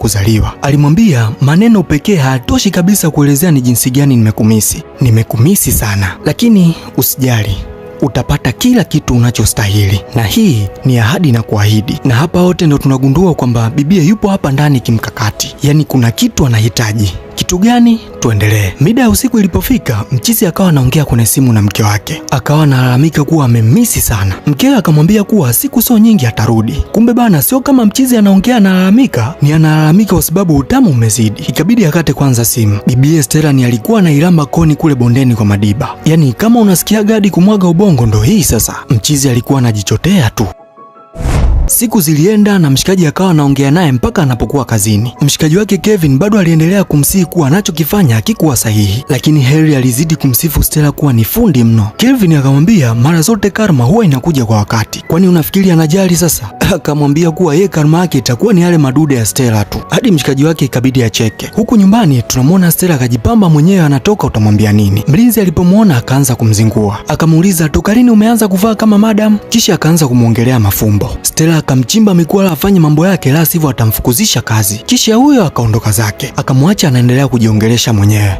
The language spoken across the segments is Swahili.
kuzaliwa. Alimwambia maneno pekee hayatoshi kabisa kuelezea ni jinsi gani nimekumisi. Nimekumisi sana, lakini usijali, utapata kila kitu unachostahili, na hii ni ahadi na kuahidi. Na hapa wote ndo tunagundua kwamba bibie yupo hapa ndani kimkakati, yaani kuna kitu anahitaji. Kitu gani? Tuendelee. Mida ya usiku ilipofika, mchizi akawa anaongea kwenye simu na mke wake, akawa analalamika kuwa amemmisi sana. Mkewe akamwambia kuwa siku sio nyingi atarudi. Kumbe bana, sio kama mchizi anaongea analalamika, ni analalamika kwa sababu utamu umezidi. Ikabidi akate kwanza simu. Bibi Stella ni alikuwa anailamba koni kule bondeni kwa Madiba, yaani kama unasikia gadi kumwaga ubongo ndo hii sasa. Mchizi alikuwa anajichotea tu. Siku zilienda na mshikaji akawa anaongea naye mpaka anapokuwa kazini. Mshikaji wake Kevin bado aliendelea kumsihi kuwa anachokifanya hakikuwa sahihi, lakini Harry alizidi kumsifu Stella kuwa ni fundi mno. Kevin akamwambia mara zote karma huwa inakuja kwa wakati, kwani unafikiri anajali sasa? Akamwambia kuwa yeye karma yake itakuwa ni yale madude ya Stella tu. Hadi mshikaji wake ikabidi acheke. Huku nyumbani tunamwona Stella akajipamba mwenyewe anatoka, utamwambia nini? Mlinzi alipomwona akaanza kumzingua, akamuuliza toka lini umeanza kuvaa kama madam? Kisha akaanza kumuongelea mafumbo. Stella akamchimba mikwala afanye mambo yake, la sivyo atamfukuzisha kazi. Kisha huyo akaondoka zake, akamwacha anaendelea kujiongelesha mwenyewe.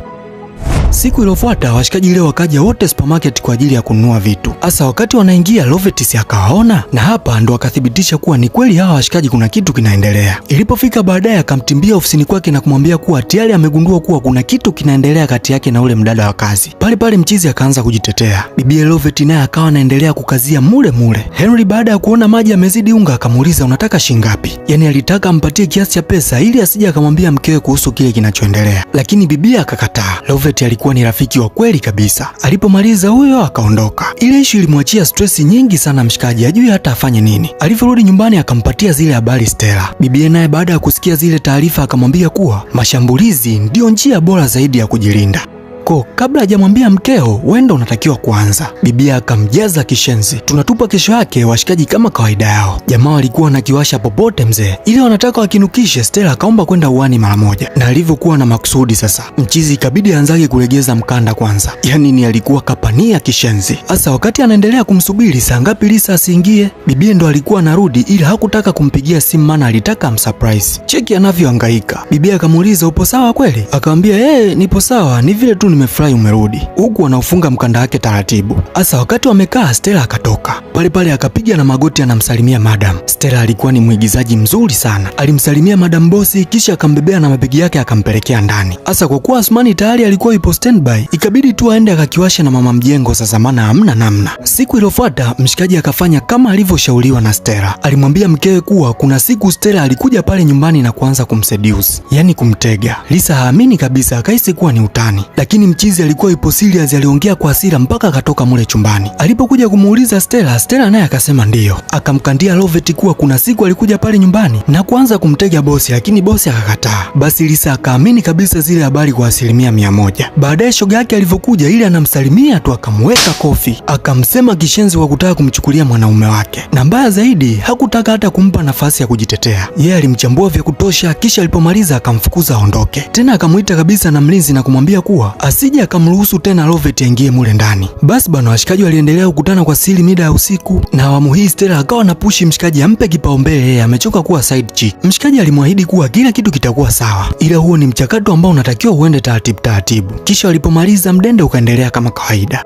Siku iliyofuata washikaji leo wakaja wote supermarket kwa ajili ya kununua vitu. Hasa wakati wanaingia Lovetis akawaona, na hapa ndo akathibitisha kuwa ni kweli hawa washikaji kuna kitu kinaendelea. Ilipofika baadaye akamtimbia ofisini kwake na kumwambia kuwa tayari amegundua kuwa kuna kitu kinaendelea kati yake na ule mdada wa kazi. Pale pale mchizi akaanza kujitetea. Bibi Lovet naye akawa anaendelea kukazia mule mule. Henry baada ya kuona maji yamezidi unga akamuuliza unataka shingapi? Yaani alitaka ampatie kiasi cha pesa ili asije akamwambia mkewe kuhusu kile kinachoendelea. Lakini bibi akakataa. Lovet alikuwa ni rafiki wa kweli kabisa. Alipomaliza huyo akaondoka. Ile issue ilimwachia stress nyingi sana mshikaji, ajui hata afanye nini. Alivyorudi nyumbani akampatia zile habari Stella. Bibi naye baada ya kusikia zile taarifa akamwambia kuwa mashambulizi ndio njia bora zaidi ya kujilinda. Kabla hajamwambia mkeo, wenda unatakiwa kuanza. Bibia akamjaza kishenzi. Tunatupa kesho yake washikaji kama kawaida yao. Jamaa walikuwa wanakiwasha popote mzee, ili wanataka wakinukishe. Stella akaomba kwenda uani mara moja, na alivyokuwa na makusudi sasa, mchizi ikabidi anzage kulegeza mkanda kwanza. Yaani ni alikuwa kapania kishenzi. Hasa wakati anaendelea kumsubiri saa ngapi Lisa asiingie, bibie ndo alikuwa anarudi, ila hakutaka kumpigia simu maana alitaka amsurprise. Cheki anavyohangaika. Bibia akamuuliza upo sawa kweli? Akamwambia nipo sawa, ni vile tu nimefurahi umerudi, huku anaufunga mkanda wake taratibu. Hasa wakati wamekaa Stella akatoka pale pale akapiga na magoti anamsalimia madam. Stella alikuwa ni mwigizaji mzuri sana, alimsalimia madam bosi kisha akambebea na mabegi yake akampelekea ndani. Hasa kwa kuwa Asmani tayari alikuwa yupo standby, ikabidi tu aende akakiwasha na mama mjengo sasa, maana hamna namna. Siku iliyofuata mshikaji akafanya kama alivyoshauriwa na Stella. Alimwambia mkewe kuwa kuna siku Stella alikuja pale nyumbani na kuanza kumseduce, yani kumtega. Lisa haamini kabisa, akahisi kuwa ni utani, lakini mchizi alikuwa yupo serious, aliongea kwa hasira mpaka akatoka mule chumbani. Alipokuja kumuuliza Stella naye akasema ndiyo. Akamkandia Lovet kuwa kuna siku alikuja pale nyumbani na kuanza kumtega bosi, lakini bosi akakataa. Basi Lisa akaamini kabisa zile habari kwa 100%. Baadaye shoga yake alivyokuja ili anamsalimia tu akamweka kofi, akamsema kishenzi kwa kutaka kumchukulia mwanaume wake, na mbaya zaidi hakutaka hata kumpa nafasi ya kujitetea. Yeye alimchambua vya kutosha, kisha alipomaliza akamfukuza aondoke. Tena akamuita kabisa na mlinzi na kumwambia kuwa asije akamruhusu tena Lovet aingie mule ndani. Basi bana, washikaji waliendelea kukutana kwa siri mida ya usiku, na awamu hii Stella akawa na pushi mshikaji ampe kipaumbele, yeye amechoka kuwa side chick. Mshikaji alimwahidi kuwa kila kitu kitakuwa sawa, ila huo ni mchakato ambao unatakiwa uende taratibu. Kisha walipomaliza mdende ukaendelea kama kawaida.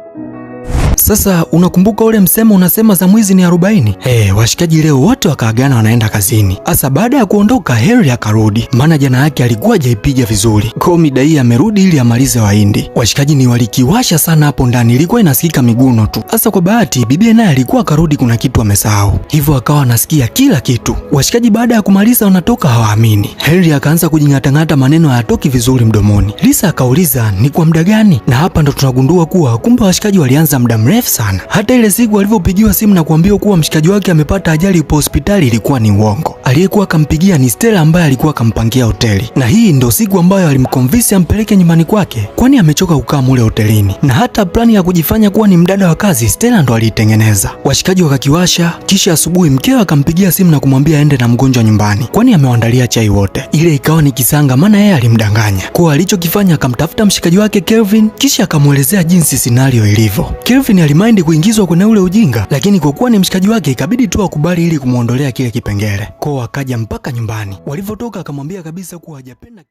Sasa unakumbuka ule msemo unasema za mwizi ni 40? Washikaji leo wote wakaagana wanaenda kazini. Hasa baada ya kuondoka Harry akarudi, maana jana yake alikuwa hajaipiga vizuri. Kwa mida hii amerudi ili amalize wahindi. Washikaji ni walikiwasha sana hapo ndani, ilikuwa inasikika miguno tu. Hasa kwa bahati bibie naye alikuwa akarudi, kuna kitu amesahau, hivyo akawa anasikia kila kitu. Washikaji baada ya kumaliza wanatoka hawaamini. Harry akaanza kujingatangata, maneno hayatoki vizuri mdomoni. Lisa akauliza ni kwa muda gani? Na hapa ndo tunagundua kuwa kumbe washikaji walianza muda mrefu sana. Hata ile siku alivyopigiwa simu na kuambiwa kuwa mshikaji wake amepata ajali yupo hospitali ilikuwa ni uongo. Aliyekuwa akampigia ni Stella ambaye alikuwa akampangia hoteli, na hii ndo siku ambayo alimconvince ampeleke nyumbani kwake, kwani amechoka kukaa mule hotelini. Na hata plani ya kujifanya kuwa ni mdada wa kazi Stella ndo aliitengeneza. Washikaji wakakiwasha, kisha asubuhi mkewe akampigia simu na kumwambia aende na mgonjwa nyumbani, kwani amewaandalia chai wote. Ile ikawa ni kisanga, maana yeye alimdanganya. Kwa alichokifanya akamtafuta mshikaji wake Kelvin, kisha akamuelezea jinsi scenario ilivyo. Kelvin alimaindi kuingizwa kwenye ule ujinga, lakini kwa kuwa ni mshikaji wake ikabidi tu akubali ili kumuondolea kile kipengele. Kwa akaja mpaka nyumbani. Walivyotoka akamwambia kabisa kuwa hajapenda